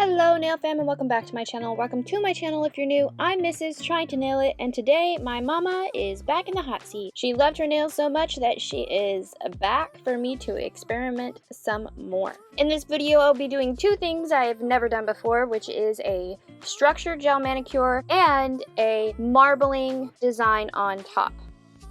Hello nail fam and welcome back to my channel. Welcome to my channel if you're new. I'm Mrs. Trying to Nail It, and today my mama is back in the hot seat. She loved her nails so much that she is back for me to experiment some more. In this video I'll be doing two things I have never done before, which is a structured gel manicure and a marbling design on top.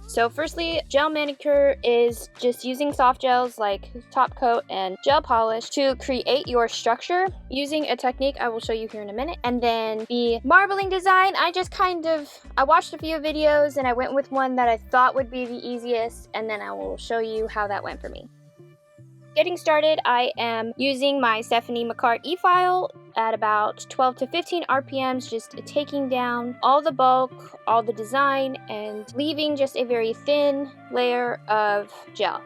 So firstly, gel manicure is just using soft gels like top coat and gel polish to create your structure using a technique I will show you here in a minute. And then the marbling design, I watched a few videos and I went with one that I thought would be the easiest, and then I will show you how that went for me. Getting started, I am using my Stephanie McCart e-file at about 12 to 15 RPMs, just taking down all the bulk, all the design, and leaving just a very thin layer of gel.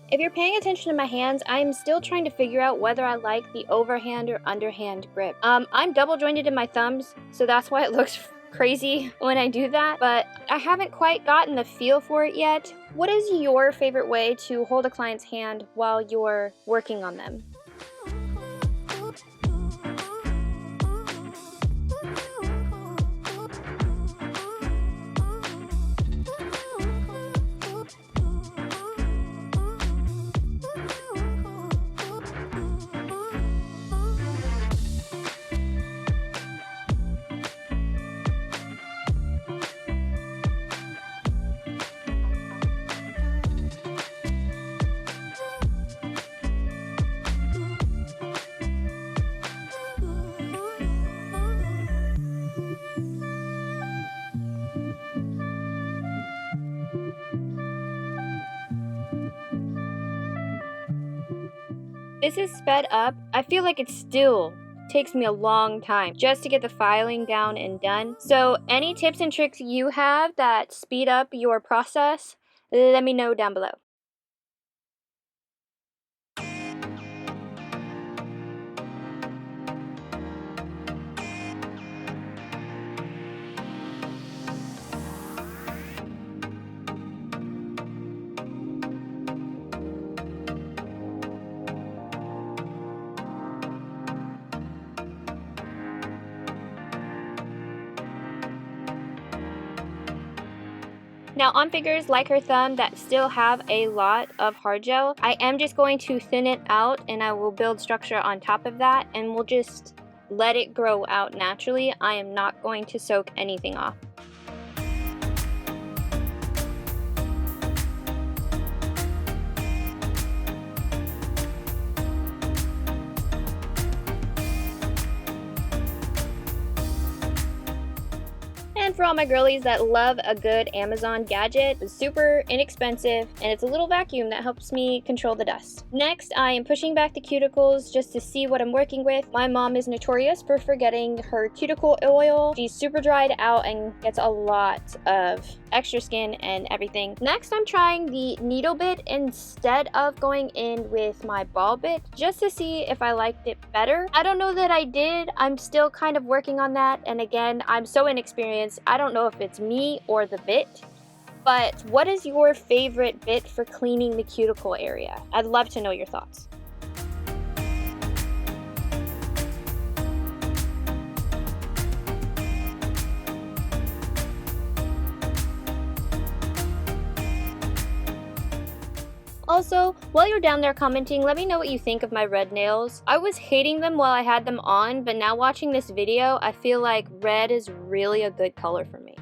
If you're paying attention to my hands, I'm still trying to figure out whether I like the overhand or underhand grip. I'm double jointed in my thumbs, so that's why it looks crazy when I do that, but I haven't quite gotten the feel for it yet. What is your favorite way to hold a client's hand while you're working on them? This is sped up. I feel like it still takes me a long time just to get the filing down and done. So any tips and tricks you have that speed up your process, let me know down below. Now on fingers like her thumb that still have a lot of hard gel, I am just going to thin it out and I will build structure on top of that, and we'll just let it grow out naturally. I am not going to soak anything off. And for all my girlies that love a good Amazon gadget, it's super inexpensive and it's a little vacuum that helps me control the dust. Next, I am pushing back the cuticles just to see what I'm working with. My mom is notorious for forgetting her cuticle oil. She's super dried out and gets a lot of extra skin and everything. Next, I'm trying the needle bit instead of going in with my ball bit just to see if I liked it better. I don't know that I did. I'm still kind of working on that, and again, I'm so inexperienced. I don't know if it's me or the bit, but what is your favorite bit for cleaning the cuticle area? I'd love to know your thoughts. Also, while you're down there commenting, let me know what you think of my red nails. I was hating them while I had them on, but now watching this video, I feel like red is really a good color for me.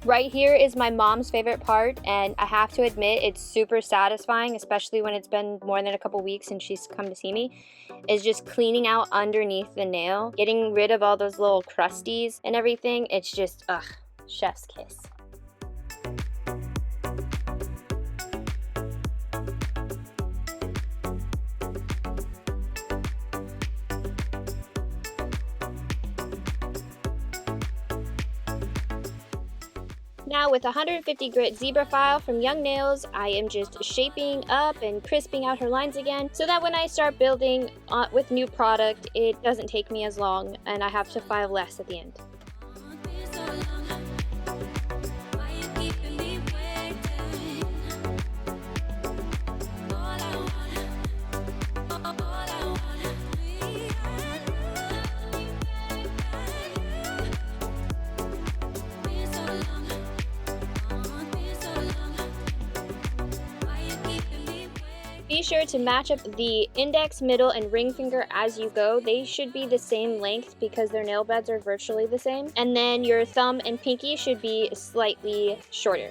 Right here is my mom's favorite part, and I have to admit it's super satisfying, especially when it's been more than a couple weeks since she's come to see me, is just cleaning out underneath the nail, getting rid of all those little crusties and everything. It's just, ugh, chef's kiss. Now with 150 grit zebra file from Young Nails, I am just shaping up and crisping out her lines again so that when I start building with new product, it doesn't take me as long and I have to file less at the end. Be sure to match up the index, middle, and ring finger as you go. They should be the same length because their nail beds are virtually the same. And then your thumb and pinky should be slightly shorter.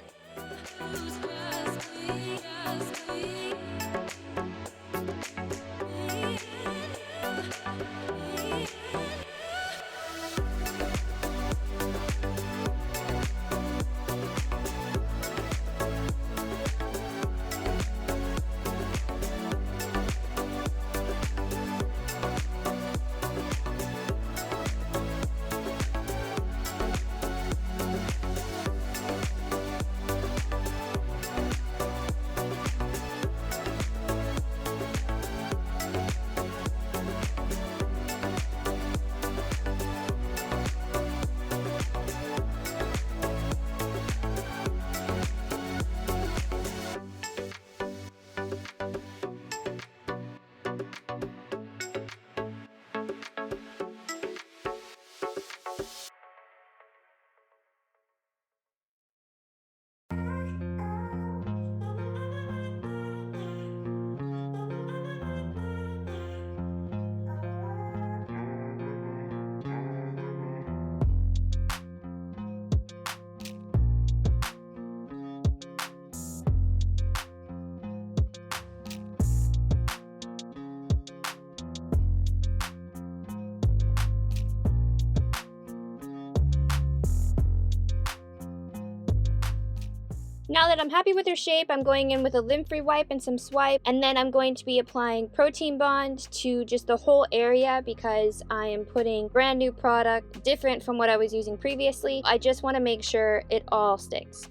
Now that I'm happy with her shape, I'm going in with a lint-free wipe and some swipe, and then I'm going to be applying protein bond to just the whole area because I am putting brand new product, different from what I was using previously. I just want to make sure it all sticks.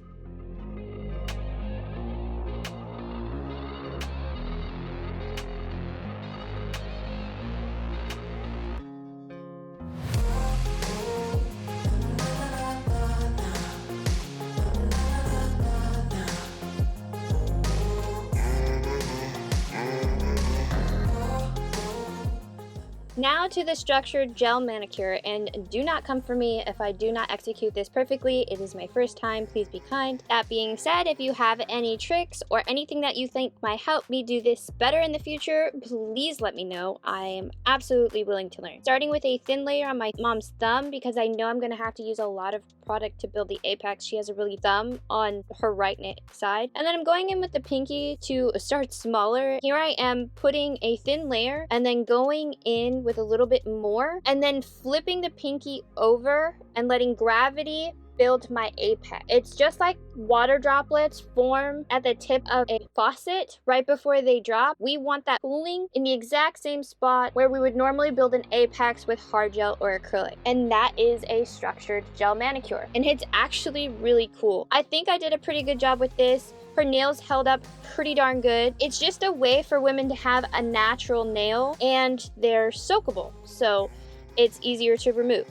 Now to the structured gel manicure, and do not come for me if I do not execute this perfectly. It is my first time, please be kind. That being said, if you have any tricks or anything that you think might help me do this better in the future, please let me know. I am absolutely willing to learn. Starting with a thin layer on my mom's thumb because I know I'm going to have to use a lot of product to build the apex. She has a really thumb on her right side. And then I'm going in with the pinky to start smaller. Here I am putting a thin layer and then going in with a little bit more and then flipping the pinky over and letting gravity build my apex. It's just like water droplets form at the tip of a faucet right before they drop. We want that pooling in the exact same spot where we would normally build an apex with hard gel or acrylic. And that is a structured gel manicure. And it's actually really cool. I think I did a pretty good job with this. Her nails held up pretty darn good. It's just a way for women to have a natural nail and they're soakable, so it's easier to remove.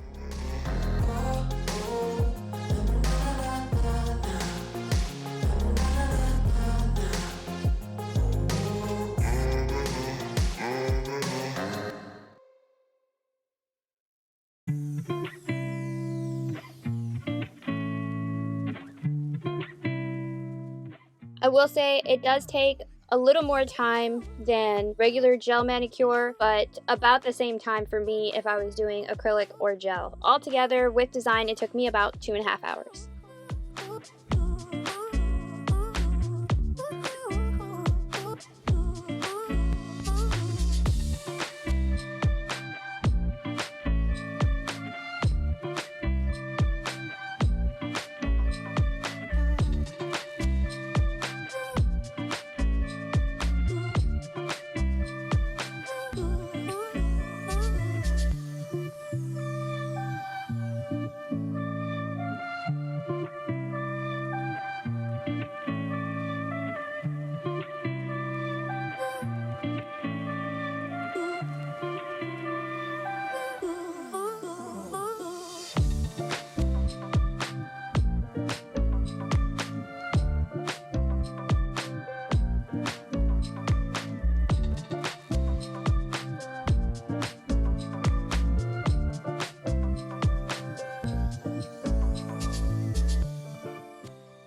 I will say it does take a little more time than regular gel manicure, but about the same time for me if I was doing acrylic or gel. Altogether with design, it took me about 2.5 hours.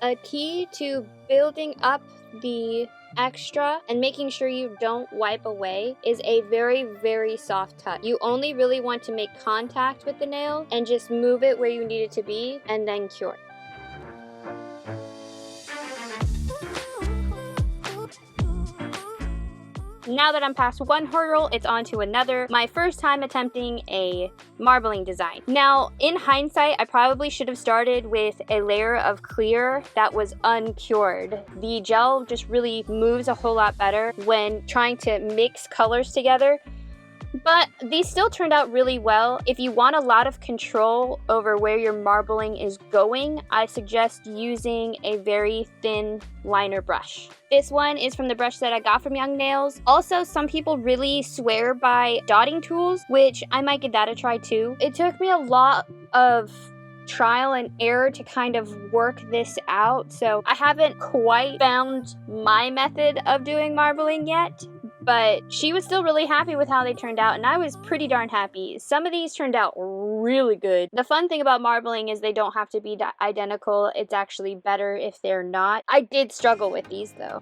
A key to building up the extra and making sure you don't wipe away is a very, very soft touch. You only really want to make contact with the nail and just move it where you need it to be and then cure. Now that I'm past one hurdle, it's on to another. My first time attempting a marbling design. Now, in hindsight, I probably should have started with a layer of clear that was uncured. The gel just really moves a whole lot better when trying to mix colors together. But these still turned out really well. If you want a lot of control over where your marbling is going, I suggest using a very thin liner brush. This one is from the brush that I got from Young Nails. Also, some people really swear by dotting tools, which I might give that a try too. It took me a lot of trial and error to kind of work this out, so I haven't quite found my method of doing marbling yet. But she was still really happy with how they turned out, and I was pretty darn happy. Some of these turned out really good. The fun thing about marbling is they don't have to be identical. It's actually better if they're not. I did struggle with these though.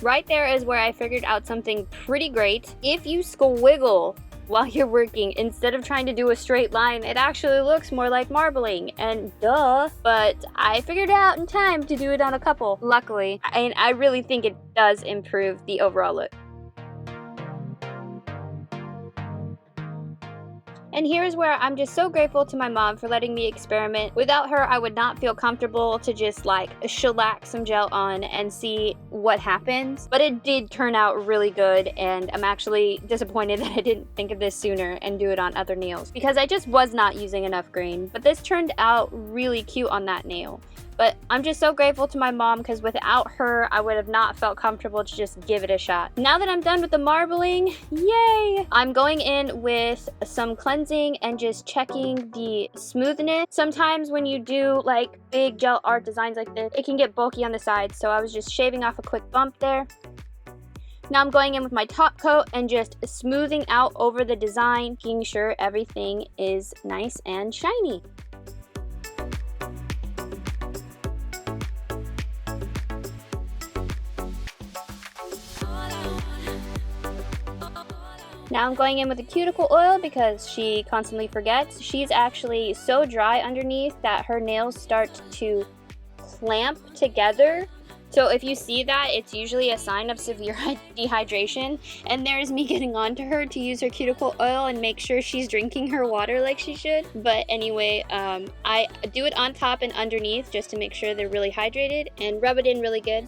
Right there is where I figured out something pretty great. If you squiggle while you're working, instead of trying to do a straight line, it actually looks more like marbling, and duh. But I figured out in time to do it on a couple, luckily, and I really think it does improve the overall look. And here's where I'm just so grateful to my mom for letting me experiment. Without her, I would not feel comfortable to just like shellac some gel on and see what happens. But it did turn out really good, and I'm actually disappointed that I didn't think of this sooner and do it on other nails, because I just was not using enough green. But this turned out really cute on that nail. But I'm just so grateful to my mom, because without her, I would have not felt comfortable to just give it a shot. Now that I'm done with the marbling, yay! I'm going in with some cleansing and just checking the smoothness. Sometimes when you do like big gel art designs like this, it can get bulky on the sides, so I was just shaving off a quick bump there. Now I'm going in with my top coat and just smoothing out over the design, making sure everything is nice and shiny. Now I'm going in with a cuticle oil because she constantly forgets. She's actually so dry underneath that her nails start to clamp together. So if you see that, it's usually a sign of severe dehydration. And there's me getting on to her to use her cuticle oil and make sure she's drinking her water like she should. But anyway, I do it on top and underneath just to make sure they're really hydrated and rub it in really good.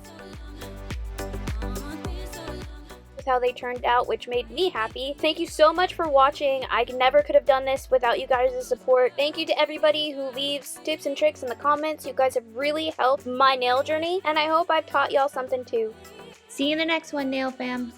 How they turned out, which made me happy. Thank you so much for watching. I never could have done this without you guys' support. Thank you to everybody who leaves tips and tricks in the comments. You guys have really helped my nail journey, and I hope I've taught y'all something too. See you in the next one, nail fam.